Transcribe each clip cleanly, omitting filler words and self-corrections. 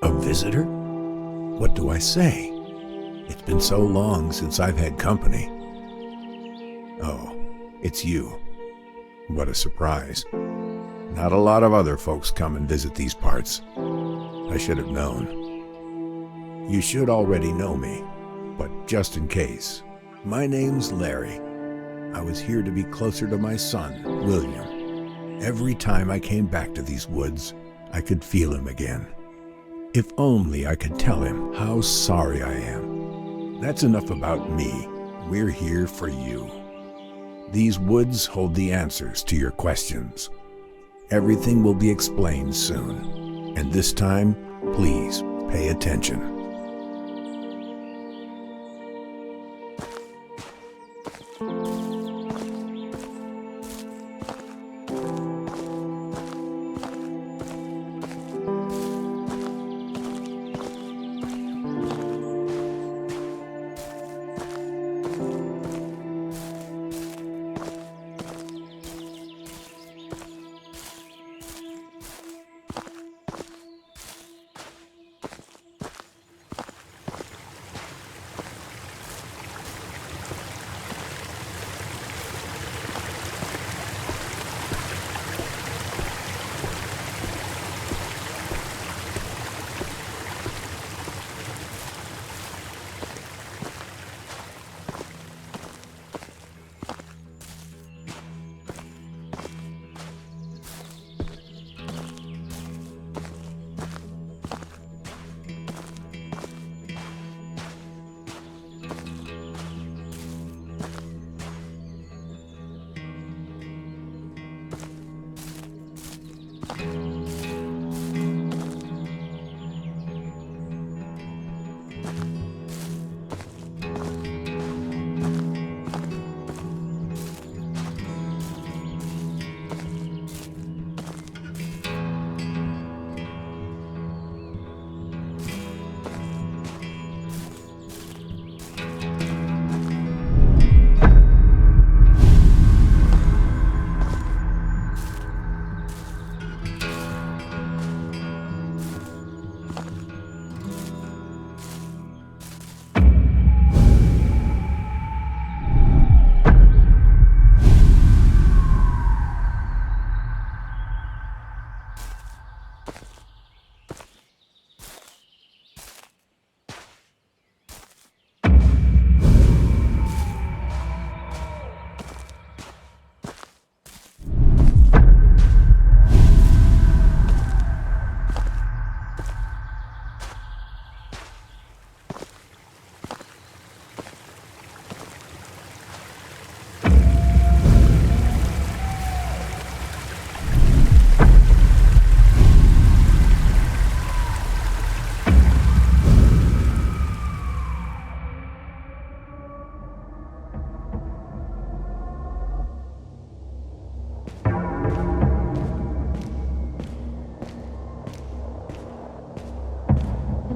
A visitor? What do I say? It's been so long since I've had company. Oh, it's you. What a surprise. Not a lot of other folks come and visit these parts. I should have known. You should already know me, but just in case. My name's Larry. I was here to be closer to my son, William. Every time I came back to these woods, I could feel him again. If only I could tell him how sorry I am. That's enough about me. We're here for you. These woods hold the answers to your questions. Everything will be explained soon. And this time, please pay attention.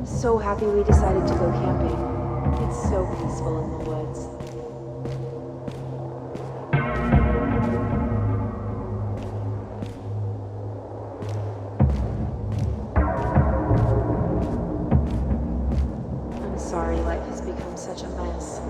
So happy we decided to go camping. It's so peaceful in the woods. I'm sorry life has become such a mess.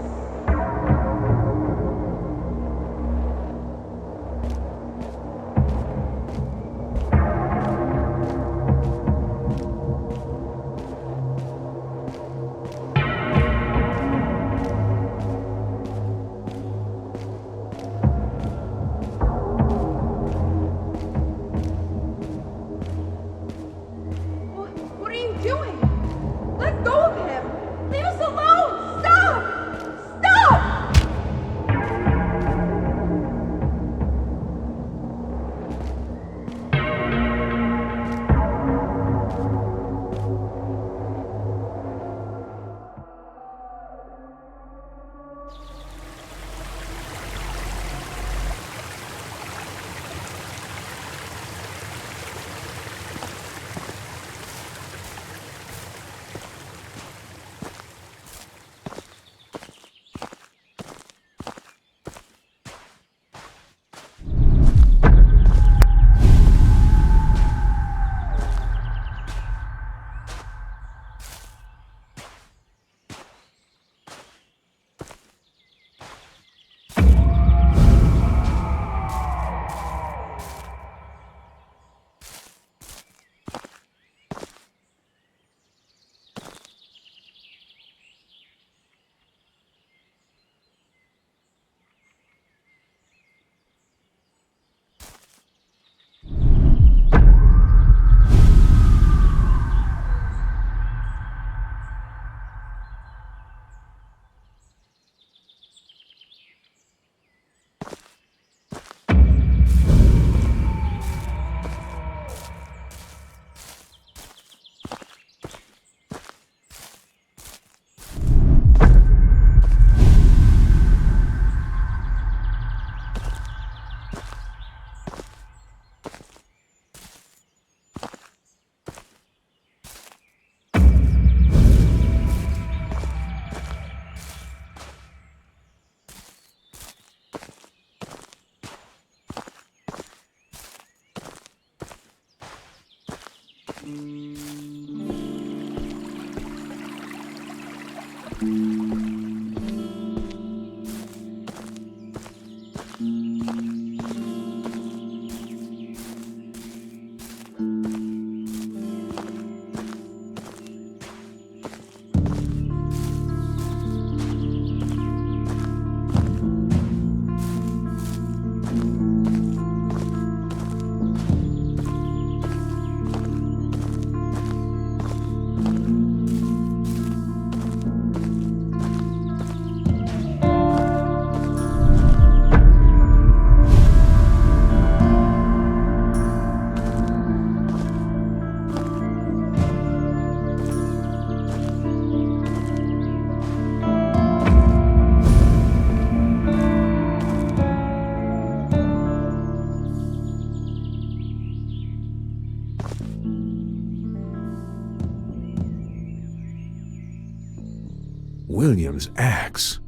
William's axe.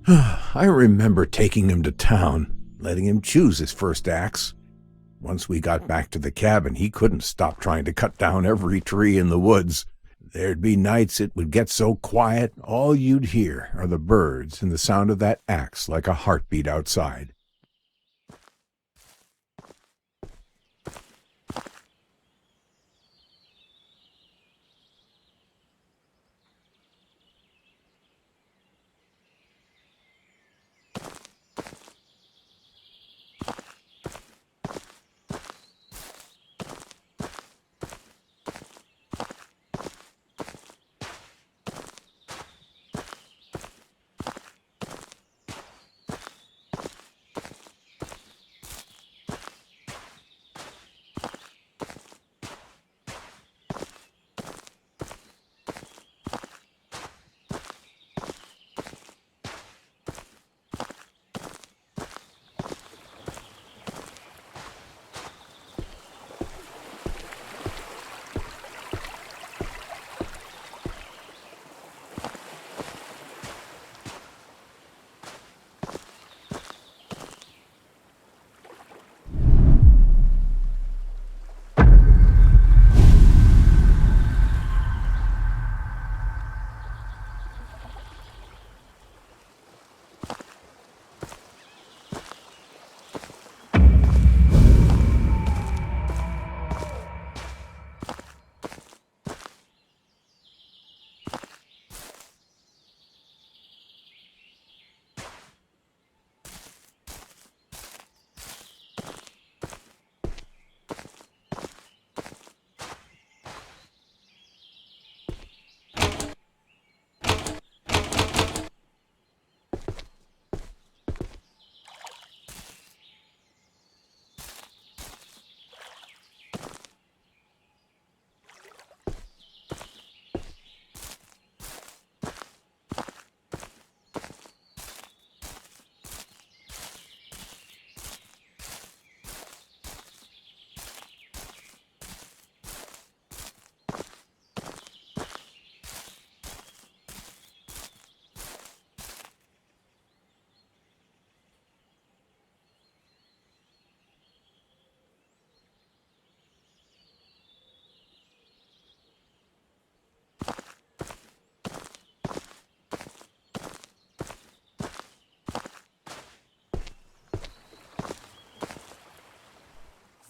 I remember taking him to town, letting him choose his first axe. Once we got back to the cabin, he couldn't stop trying to cut down every tree in the woods. There'd be nights it would get so quiet, all you'd hear are the birds and the sound of that axe like a heartbeat outside.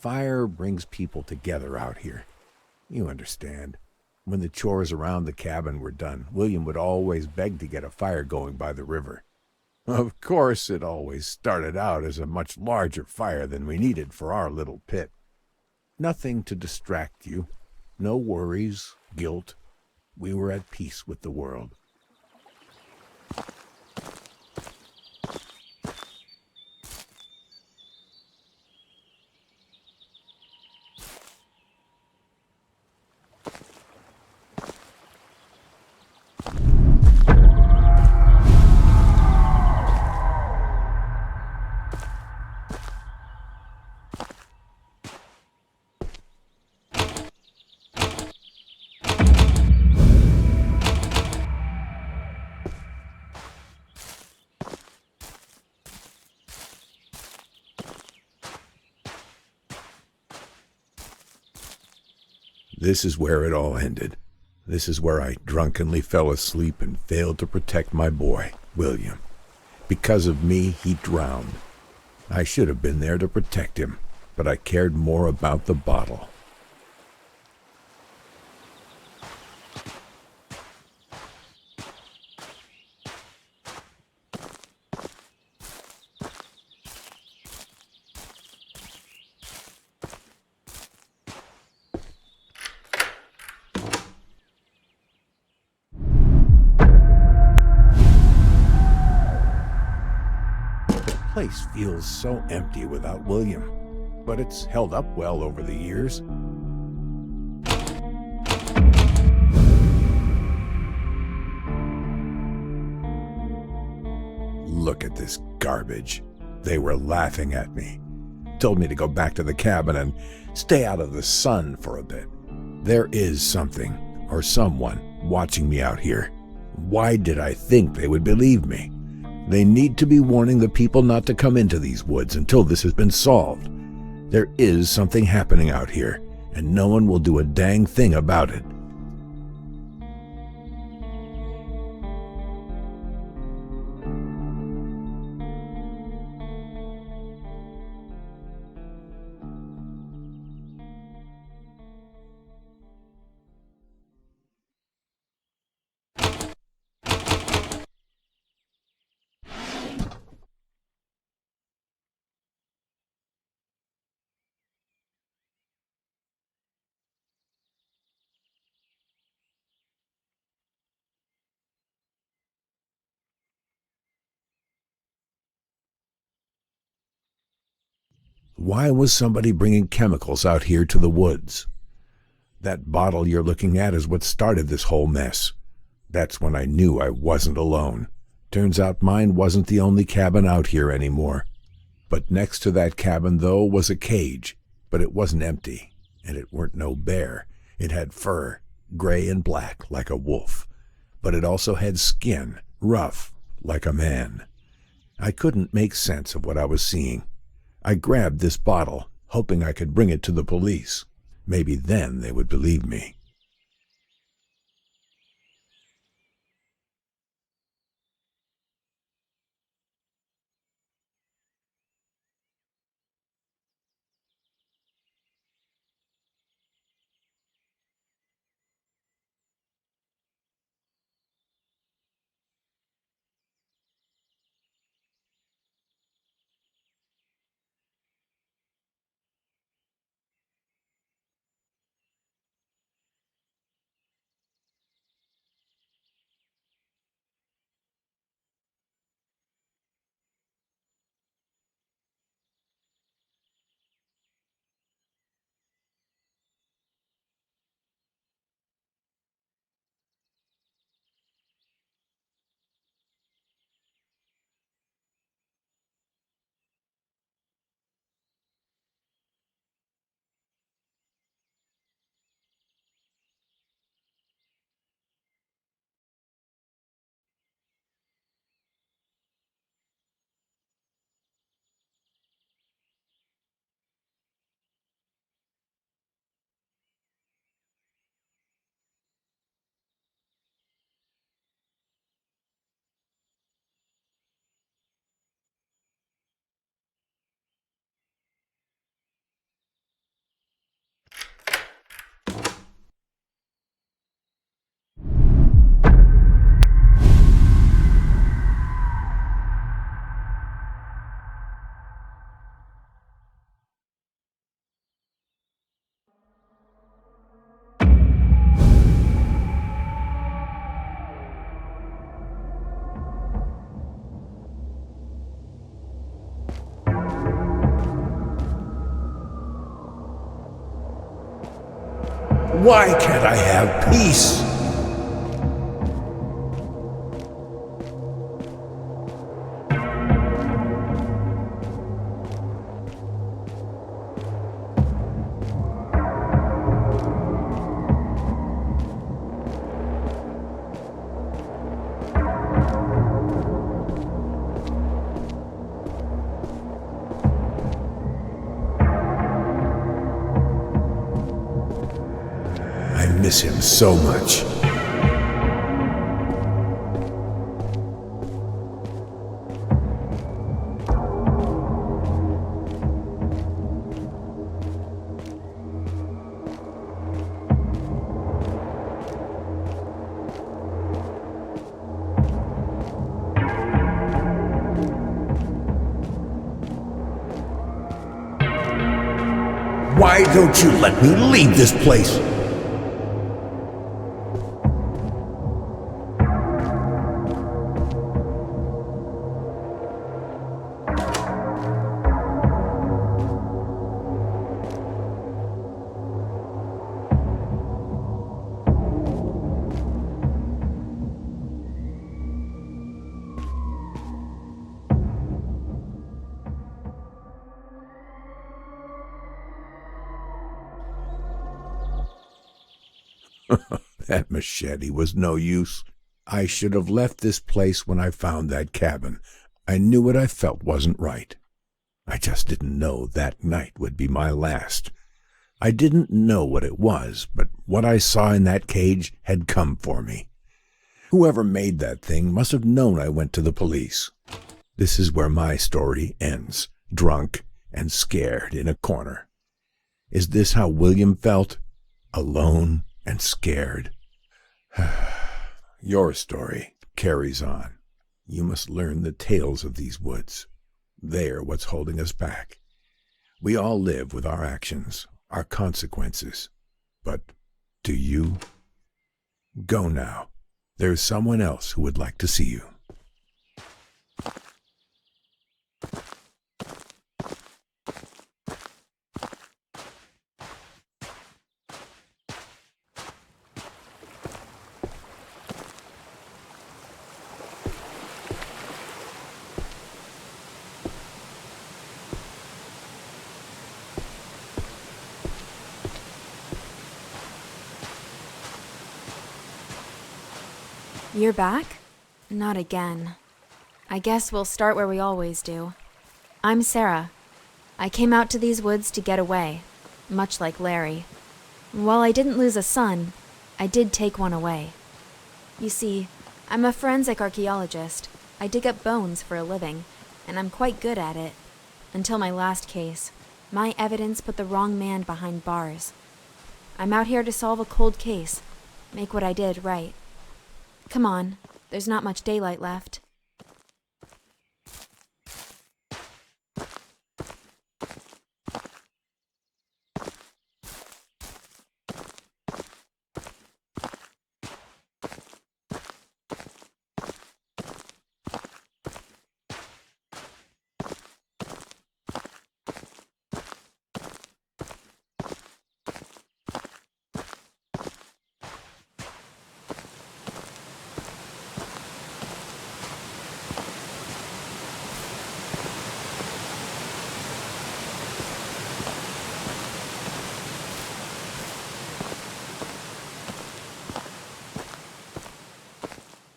Fire brings people together out here. You understand. When the chores around the cabin were done, William would always beg to get a fire going by the river. Of course, it always started out as a much larger fire than we needed for our little pit. Nothing to distract you. No worries, guilt. We were at peace with the world. This is where it all ended. This is where I drunkenly fell asleep and failed to protect my boy, William. Because of me, he drowned. I should have been there to protect him, but I cared more about the bottle. The place feels so empty without William, but it's held up well over the years. Look at this garbage. They were laughing at me. Told me to go back to the cabin and stay out of the sun for a bit. There is something, or someone, watching me out here. Why did I think they would believe me? They need to be warning the people not to come into these woods until this has been solved. There is something happening out here, and no one will do a dang thing about it. Why was somebody bringing chemicals out here to the woods? That bottle you're looking at is what started this whole mess. That's when I knew I wasn't alone. Turns out mine wasn't the only cabin out here anymore. But next to that cabin, though, was a cage. But it wasn't empty, and it weren't no bear. It had fur, gray and black like a wolf. But it also had skin, rough like a man. I couldn't make sense of what I was seeing. I grabbed this bottle, hoping I could bring it to the police. Maybe then they would believe me. Why can't I have peace? miss him so much. Why don't you let me leave this place? That machete was no use. I should have left this place when I found that cabin. I knew what I felt wasn't right. I just didn't know that night would be my last. I didn't know what it was, but what I saw in that cage had come for me. Whoever made that thing must have known I went to the police. This is where my story ends, drunk and scared in a corner. Is this how William felt? Alone and scared? Your story carries on. You must learn the tales of these woods. They're what's holding us back. We all live with our actions, our consequences. But do you? Go now. There's someone else who would like to see you. You're back? Not again. I guess we'll start where we always do. I'm Sarah. I came out to these woods to get away, much like Larry. While I didn't lose a son, I did take one away. You see, I'm a forensic archaeologist. I dig up bones for a living, and I'm quite good at it. Until my last case, my evidence put the wrong man behind bars. I'm out here to solve a cold case, make what I did right. Come on, there's not much daylight left.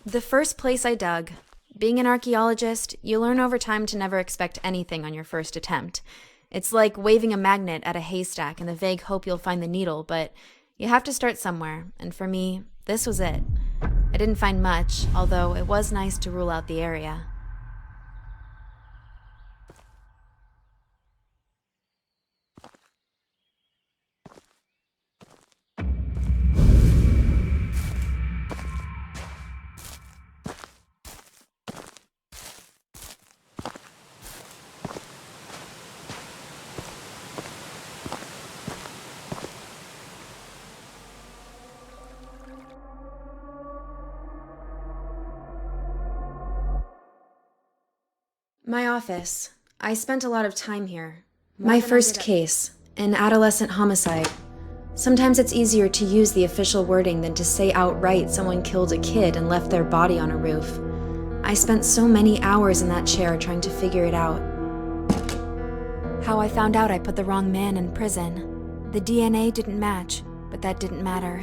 The first place I dug. Being an archaeologist, you learn over time to never expect anything on your first attempt. It's like waving a magnet at a haystack in the vague hope you'll find the needle, but you have to start somewhere, and for me, this was it. I didn't find much, although it was nice to rule out the area. My office. I spent a lot of time here. My first case, an adolescent homicide. Sometimes it's easier to use the official wording than to say outright someone killed a kid and left their body on a roof. I spent so many hours in that chair trying to figure it out. How I found out I put the wrong man in prison. The DNA didn't match, but that didn't matter.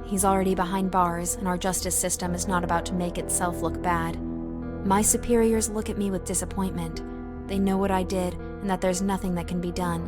He's already behind bars, and our justice system is not about to make itself look bad. My superiors look at me with disappointment. They know what I did, and that there's nothing that can be done.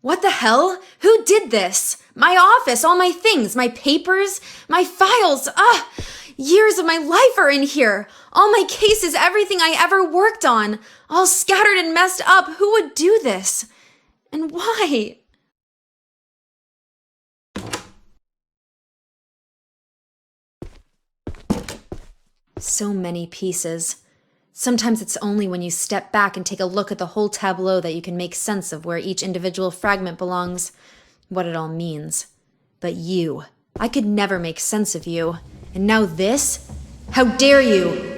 What the hell? Who did this? My office, all my things, my papers, my files. Years of my life are in here. All my cases, everything I ever worked on, all scattered and messed up. Who would do this? And why? So many pieces. Sometimes it's only when you step back and take a look at the whole tableau that you can make sense of where each individual fragment belongs, what it all means. But you, I could never make sense of you. And now this? How dare you!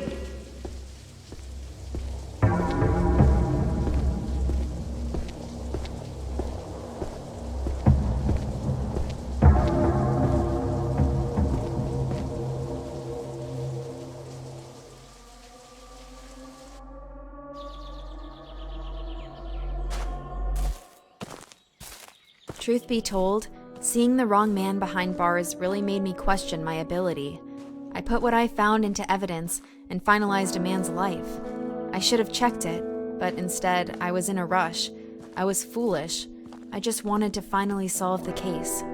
Truth be told, seeing the wrong man behind bars really made me question my ability. I put what I found into evidence and finalized a man's life. I should have checked it, but instead, I was in a rush. I was foolish. I just wanted to finally solve the case.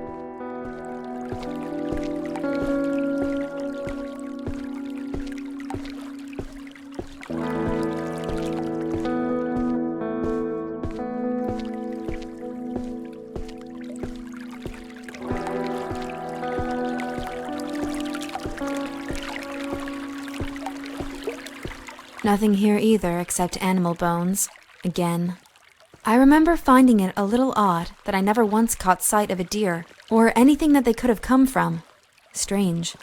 Nothing here either except animal bones. Again. I remember finding it a little odd that I never once caught sight of a deer or anything that they could have come from. Strange.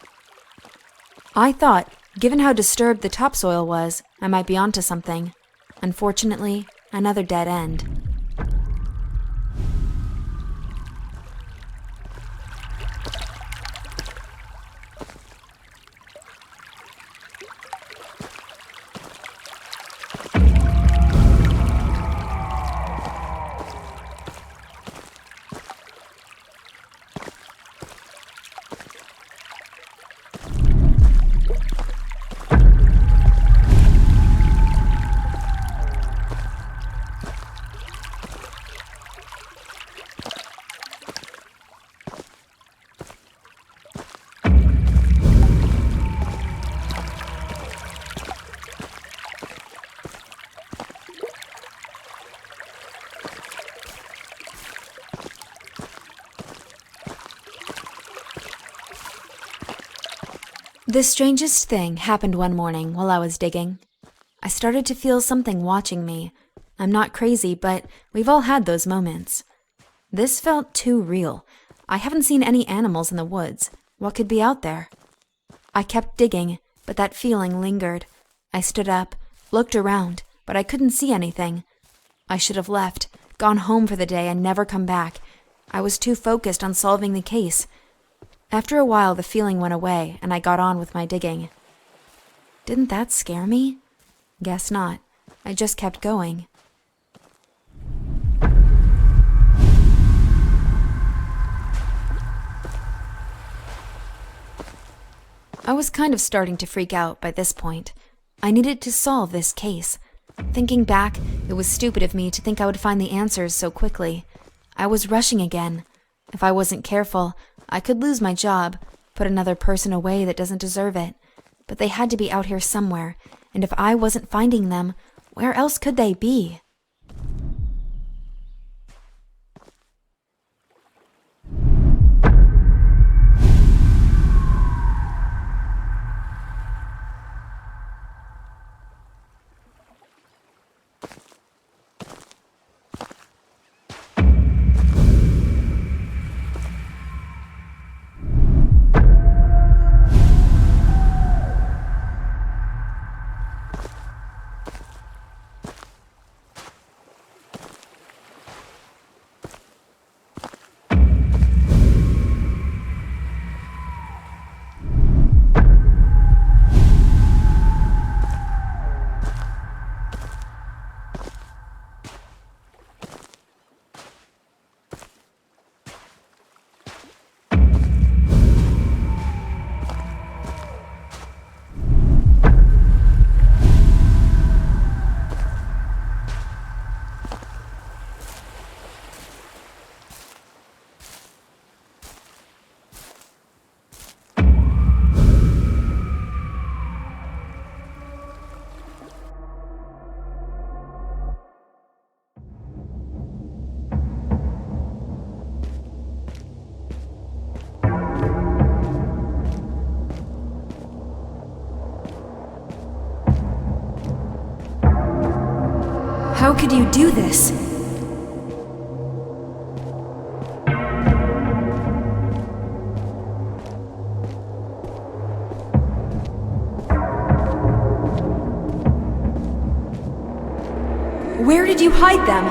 I thought, given how disturbed the topsoil was, I might be onto something. Unfortunately, another dead end. The strangest thing happened one morning while I was digging. I started to feel something watching me. I'm not crazy, but we've all had those moments. This felt too real. I haven't seen any animals in the woods. What could be out there? I kept digging, but that feeling lingered. I stood up, looked around, but I couldn't see anything. I should have left, gone home for the day and never come back. I was too focused on solving the case. After a while, the feeling went away, and I got on with my digging. Didn't that scare me? Guess not. I just kept going. I was kind of starting to freak out by this point. I needed to solve this case. Thinking back, it was stupid of me to think I would find the answers so quickly. I was rushing again. If I wasn't careful, I could lose my job, put another person away that doesn't deserve it. But they had to be out here somewhere, and if I wasn't finding them, where else could they be? How could you do this? Where did you hide them?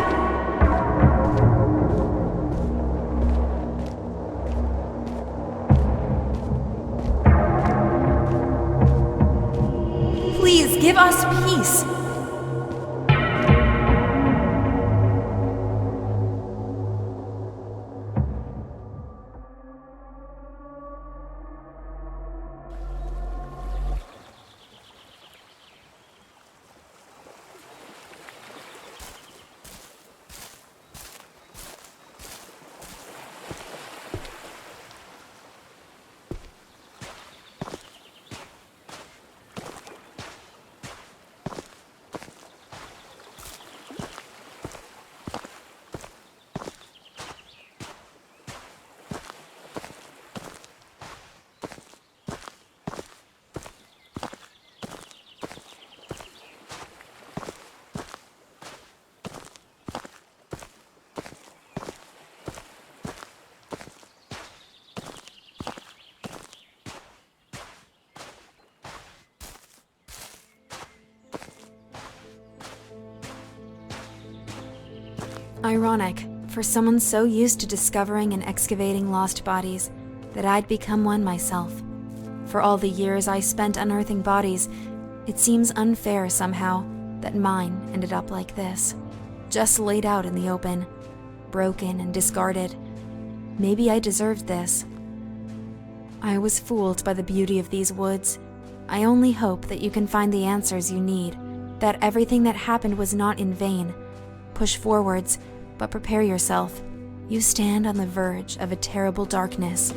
Please give us peace. Ironic, for someone so used to discovering and excavating lost bodies, that I'd become one myself. For all the years I spent unearthing bodies, it seems unfair somehow that mine ended up like this. Just laid out in the open, broken and discarded. Maybe I deserved this. I was fooled by the beauty of these woods. I only hope that you can find the answers you need, that everything that happened was not in vain. Push forwards, but prepare yourself. You stand on the verge of a terrible darkness.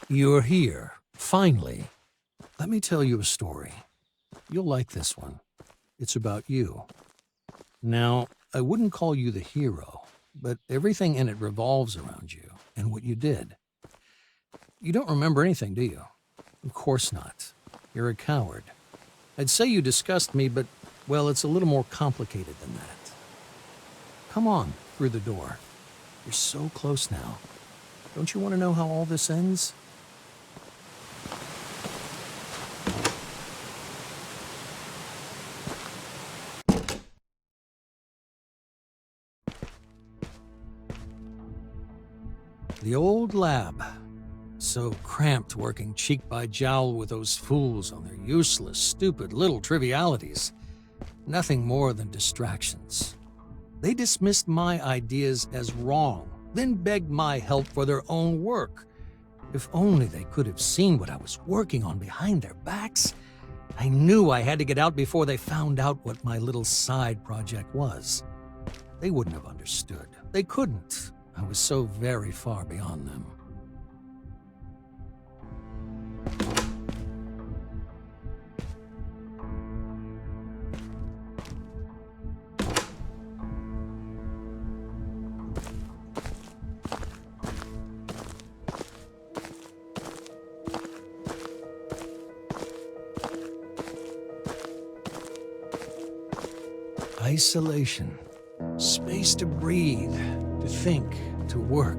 You're here, finally. Let me tell you a story. You'll like this one. It's about you. Now, I wouldn't call you the hero, but everything in it revolves around you and what you did. You don't remember anything, do you? Of course not. You're a coward. I'd say you disgust me, but, well, it's a little more complicated than that. Come on, through the door. You're so close now. Don't you want to know how all this ends? The old lab. So cramped working cheek by jowl with those fools on their useless, stupid little trivialities. Nothing more than distractions. They dismissed my ideas as wrong, then begged my help for their own work. If only they could have seen what I was working on behind their backs. I knew I had to get out before they found out what my little side project was. They wouldn't have understood. They couldn't. I was so very far beyond them. Isolation. Space to breathe, to think, to work.